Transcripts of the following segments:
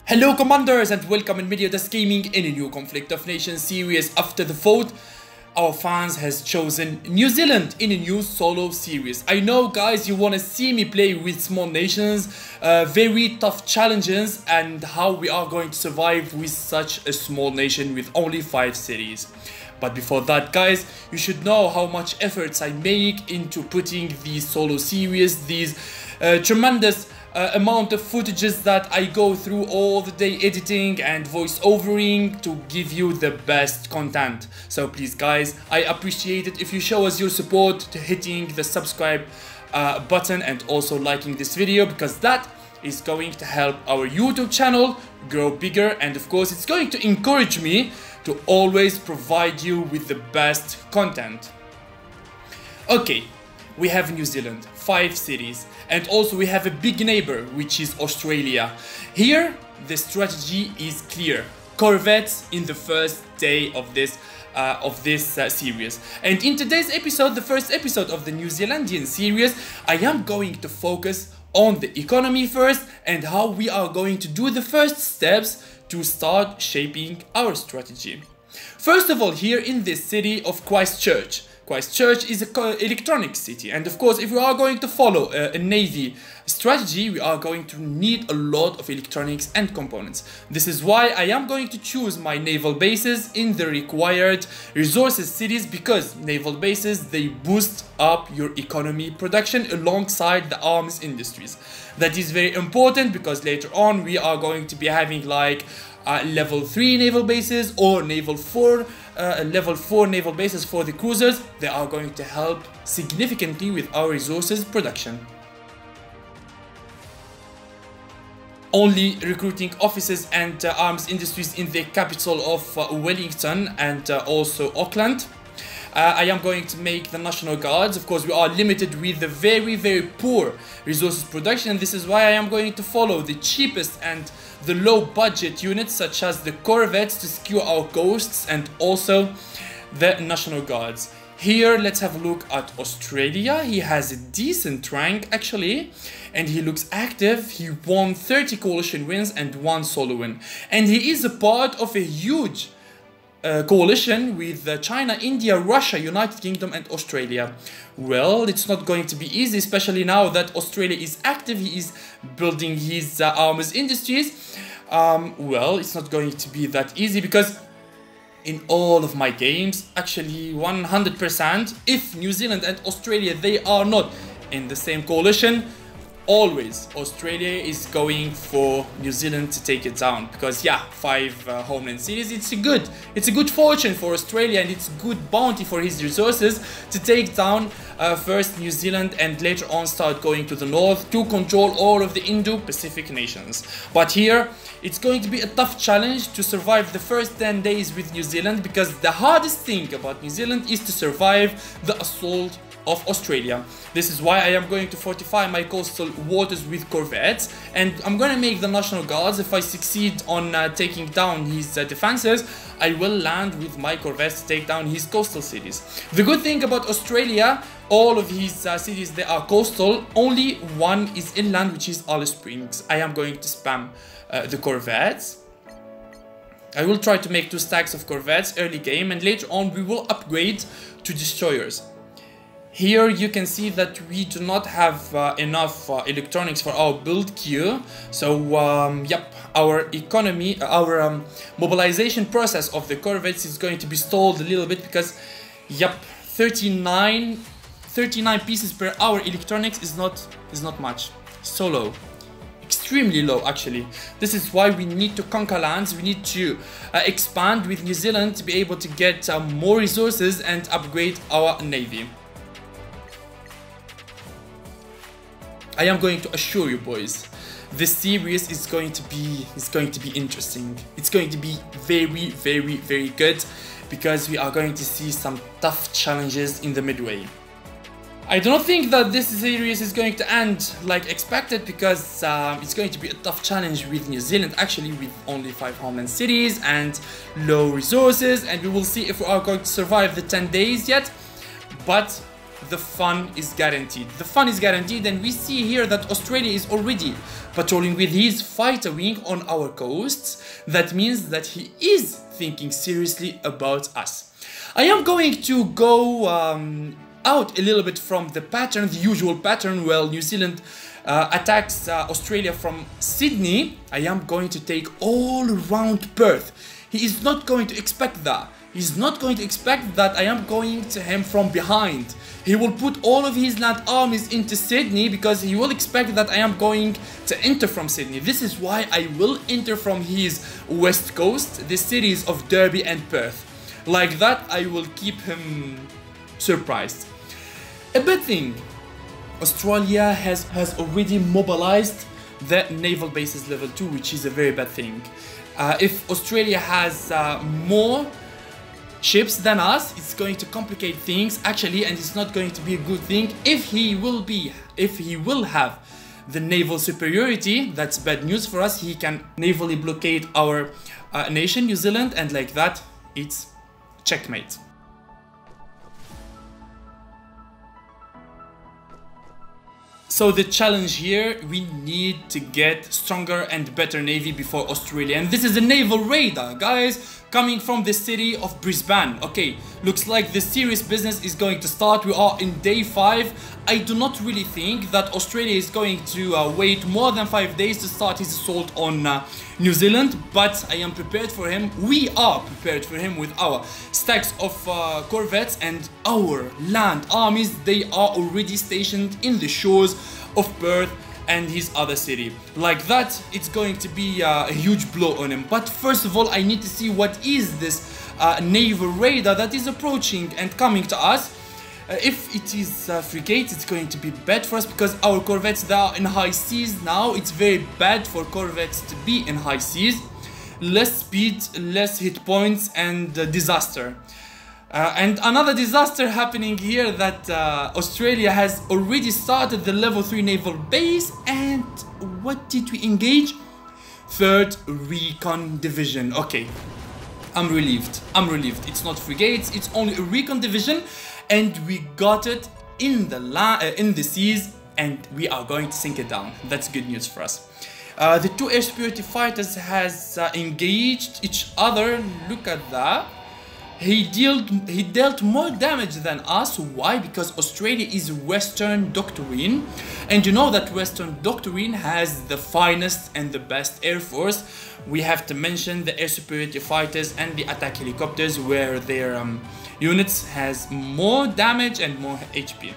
Hello commanders and welcome in Melliodas Gaming in a new Conflict of Nations series. After the vote, our fans has chosen New Zealand in a new solo series. I know guys, you want to see me play with small nations, very tough challenges, and how we are going to survive with such a small nation with only 5 cities. But before that guys, you should know how much efforts I make into putting these solo series, these tremendous amount of footages that I go through all the day editing and voice overing to give you the best content. So please guys, I appreciate it if you show us your support to hitting the subscribe button and also liking this video, because that is going to help our YouTube channel grow bigger, and of course it's going to encourage me to always provide you with the best content. Okay, we have New Zealand, 5 cities, and also we have a big neighbor, which is Australia. Here, the strategy is clear. Corvettes in the first day of this series. And in today's episode, the first episode of the New Zealandian series, I am going to focus on the economy first and how we are going to do the first steps to start shaping our strategy. First of all, here in this city of Christchurch is an electronics city, and of course if we are going to follow a navy strategy, we are going to need a lot of electronics and components. This is why I am going to choose my naval bases in the required resources cities, because naval bases, they boost up your economy production alongside the arms industries. That is very important because later on we are going to be having like level 3 naval bases or level 4 naval bases for the cruisers. They are going to help significantly with our resources production. Only recruiting officers and arms industries in the capital of Wellington and also Auckland. I am going to make the National Guards. Of course, we are limited with the very poor resources production, and this is why I am going to follow the cheapest and the low budget units such as the corvettes to secure our coasts, and also the National Guards. Here, let's have a look at Australia. He has a decent rank actually, and he looks active. He won 30 coalition wins and 1 solo win, and he is a part of a huge coalition with China, India, Russia, United Kingdom and Australia. Well, it's not going to be easy, especially now that Australia is active. He is building his arms industries. Well, it's not going to be that easy, because in all of my games, actually 100%, if New Zealand and Australia, they are not in the same coalition, always Australia is going for New Zealand to take it down, because yeah, 5 homeland cities, it's a good fortune for Australia, and it's good bounty for his resources to take down first New Zealand and later on start going to the north to control all of the Indo-Pacific nations. But here it's going to be a tough challenge to survive the first 10 days with New Zealand, because the hardest thing about New Zealand is to survive the assault of Australia. This is why I am going to fortify my coastal waters with corvettes, and I'm going to make the National Guards. If I succeed on taking down his defenses, I will land with my corvettes to take down his coastal cities. The good thing about Australia, all of his cities, they are coastal. Only one is inland, which is Alice Springs. I am going to spam the corvettes. I will try to make 2 stacks of corvettes early game, and later on we will upgrade to destroyers. Here you can see that we do not have enough electronics for our build queue, so yep, our economy, our mobilization process of the corvettes is going to be stalled a little bit, because yep, 39 pieces per hour electronics is not much. So low, extremely low actually. This is why we need to conquer lands. We need to expand with New Zealand to be able to get more resources and upgrade our navy. I am going to assure you boys, this series is going to be interesting. It's going to be very good, because we are going to see some tough challenges in the midway. I do not think that this series is going to end like expected, because it's going to be a tough challenge with New Zealand, actually with only 5 homeland cities and low resources, and we will see if we are going to survive the 10 days yet. But the fun is guaranteed. The fun is guaranteed, and we see here that Australia is already patrolling with his fighter wing on our coasts. That means that he is thinking seriously about us. I am going to go out a little bit from the pattern, the usual pattern. Well, New Zealand attacks Australia from Sydney. I am going to take all around Perth. He is not going to expect that. He's not going to expect that I am going to him from behind. He will put all of his land armies into Sydney because he will expect that I am going to enter from Sydney. This is why I will enter from his west coast, the cities of Derby and Perth. Like that, I will keep him surprised. A bad thing, Australia has already mobilized the naval bases level 2, which is a very bad thing. If Australia has more ships than us, it's going to complicate things actually, and it's not going to be a good thing. If he will have the naval superiority, that's bad news for us. He can navally blockade our nation, New Zealand, and like that, it's checkmate. So the challenge here, we need to get stronger and better navy before Australia. And this is a naval radar, guys, coming from the city of Brisbane. Okay, looks like the serious business is going to start. We are in day 5. I do not really think that Australia is going to wait more than 5 days to start his assault on New Zealand, but I am prepared for him. We are prepared for him with our stacks of corvettes and our land armies. They are already stationed in the shores of Perth and his other city. Like that, it's going to be a huge blow on him. But first of all, I need to see what is this naval radar that is approaching and coming to us. If it is frigate, it's going to be bad for us because our corvettes, they are in high seas now. It's very bad for corvettes to be in high seas. Less speed, less hit points, and disaster. And another disaster happening here, that Australia has already started the level 3 naval base. And what did we engage? 3rd Recon Division. Okay, I'm relieved. It's not frigates, it's only a recon division. And we got it in the seas, and we are going to sink it down. That's good news for us. The 2 air superiority fighters has engaged each other. Look at that. He dealt more damage than us. Why? Because Australia is Western Doctrine, and you know that Western Doctrine has the finest and the best air force. We have to mention the air superiority fighters and the attack helicopters, where their units has more damage and more HP.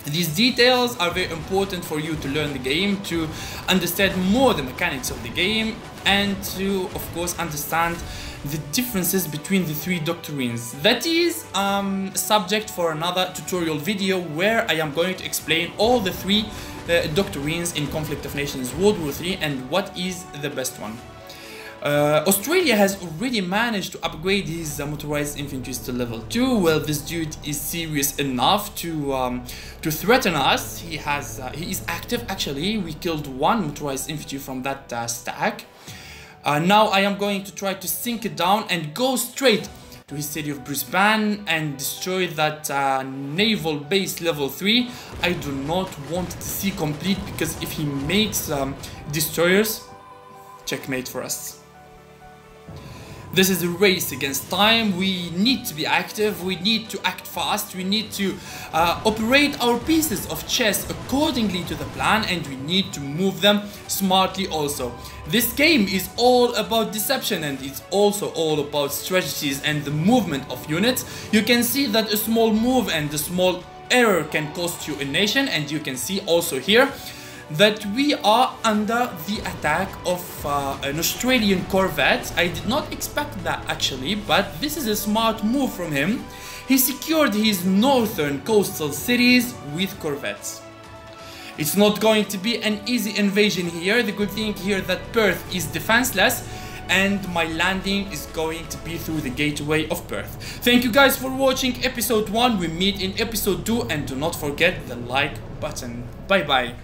These details are very important for you to learn the game, to understand more the mechanics of the game, and to, of course, understand the differences between the 3 doctrines. That is a subject for another tutorial video, where I am going to explain all the 3 doctrines in Conflict of Nations World War III and what is the best one. Australia has already managed to upgrade his motorized infantry to level 2. Well, this dude is serious enough to threaten us. He is active actually. We killed 1 motorized infantry from that stack. Now I am going to try to sink it down and go straight to his city of Brisbane and destroy that naval base level 3. I do not want to see complete, because if he makes destroyers, checkmate for us. This is a race against time. We need to be active, we need to act fast, we need to operate our pieces of chess accordingly to the plan, and we need to move them smartly also. This game is all about deception, and it's also all about strategies and the movement of units. You can see that a small move and a small error can cost you a nation, and you can see also here that we are under the attack of an Australian corvette. I did not expect that actually, but this is a smart move from him. He secured his northern coastal cities with corvettes. It's not going to be an easy invasion here. The good thing here that Perth is defenseless, and my landing is going to be through the gateway of Perth. Thank you guys for watching episode 1. We meet in episode 2, and do not forget the like button. Bye bye.